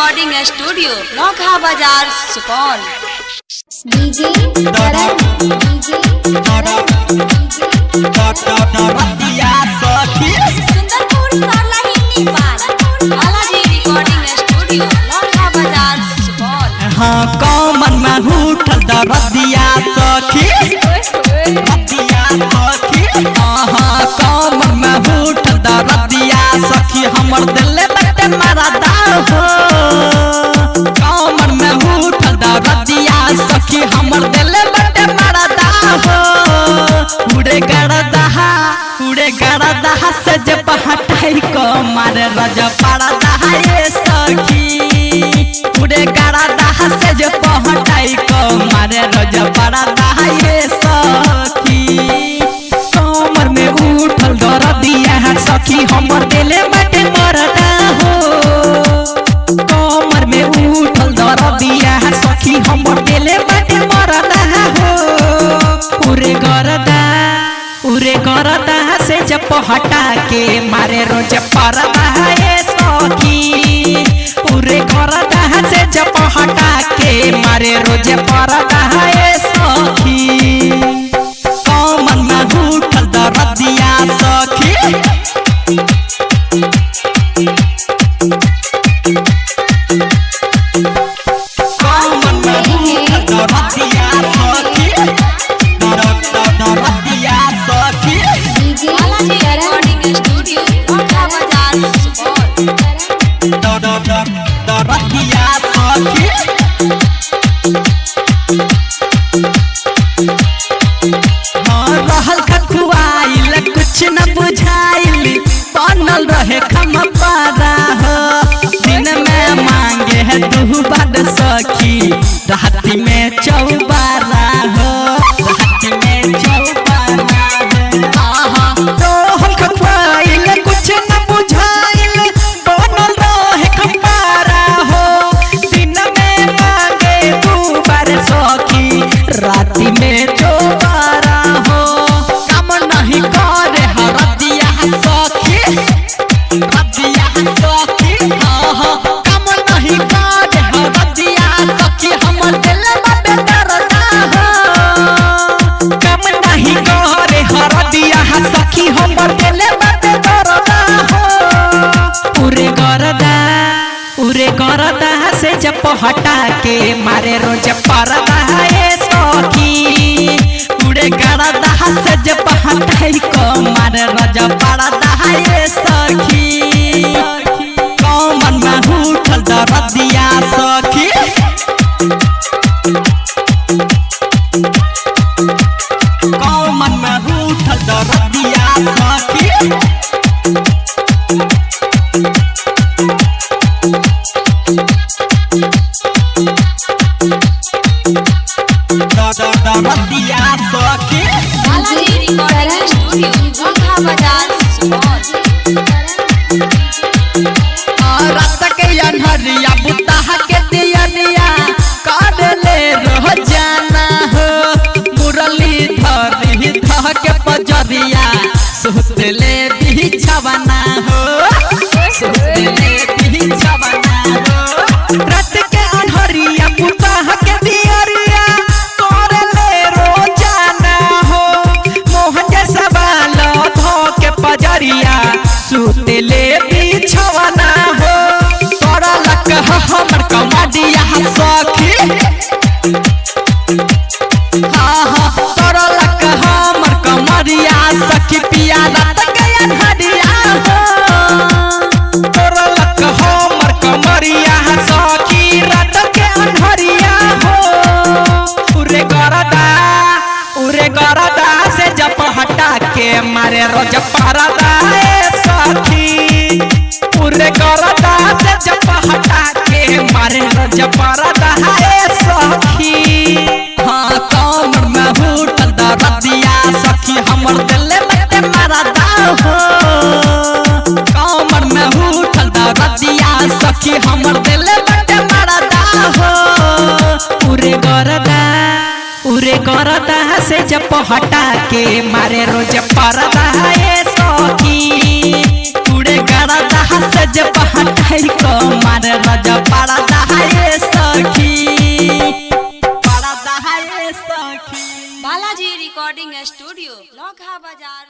Recording studio Naukha बाजार Supaul. DJ Sundarpur Salahi Nepal. Balaji recording studio Naukha बाजार सुपौल। हाँ कौमन में उठल दरदिया सखी रदिया सखी। हाँ कौमन में उठल दरदिया सखी हमर दिल बटे मारा दाव हो। कौमन में उठल दरदिया सखी हमर दिल बटे मारा दाव हो। उड़े गड़दहा से जब हटाई को मारे रज पारा दहा ये सखी। उड़े गड़दहा से जब हटाई को मारे रज पारा दहा ये सखी। कमर में उठल दरदिया सखी हमर दिले बटे मरदा हो। कमर में उठल दरदिया सखी हमर दिले बटे मरदा हो। उड़े गरदा से जब हटा के मारे रोज परदा ये सखी। उरे गरदा से जब हटा के मारे रोज परदा ये सखी। कमर में उठल दरदिया सखी। कमर में उठल दरदिया सखी। दरदिया सखी। बालाजी रिकॉर्डिंग स्टूडियो नौखा बाजार सुपौल। दरदिया सखी। हाँ रहल खखुआइल कुछ न बुझाइल बनल रहे खमपारा हो। दिन में मांगे है तू बड़ सखी रात में चौबारा हो। रात में चौबारा हो। रहल खखुआइल कुछ न बुझाइल बनल रहे खमपारा हो। दिन में मांगे तू बड़ सखी रात में चौबारा हो। काम नहीं करे हरदिया सखी रदिया सखी। हाँ काम नहीं करे हरदिया सखी हमर दिल बटे दर्दा हो। काम नहीं करे हरदिया सखी हमर दिल बटे दर्दा हो। उरे गरदा से जब हटा के मारे रोज परदा ये सखी। उड़े गरदा से जब हटाई को मारे रोज परदा ये सखी। कमर में उठल दरदिया सखी। कमर में उठल दरदिया सखी। दरदिया सखी। बालाजी रिकॉर्डिंग स्टूडियो नौखा बाजार सुपौल। रात के अनहरिया बुता के दियनिया कर ले रह जाना हो। मुरली धरी धह के पजरिया सुत ले बिछवाना हो। सुत ले बिछवाना हो। रात के अनहरिया बुता के दियरिया कर ले रोजाना हो। मोहन जैसा बालो धो के पजरिया सुत ले बिछवाना हो। तोरा लक हमर कमरिया सखी। हाँ तोरा लक हमर कमरिया सखी पिया रात के अनहरिया हो। तोरा लक हमर कमरिया सखी रात के अनहरिया हो। उरे गरदा से जब हटा के मारे रोज परदा ये सखी। उरे गरदा से जब हटा के मारे रोज परदा ये सखी। हाँ कमर में उठल दरदिया सखी हमर दिल बटे मारा दाव हो। कमर में उठल दरदिया सखी हमर दिल बटे मारा दाव हो। उरे गरदा से जब हटा के मारे रोज परदा ये सखी। उड़े गरदा से जब हटाई को मारे रज पारा बालाजी रिकॉर्डिंग स्टूडियो, लौखा बाजार।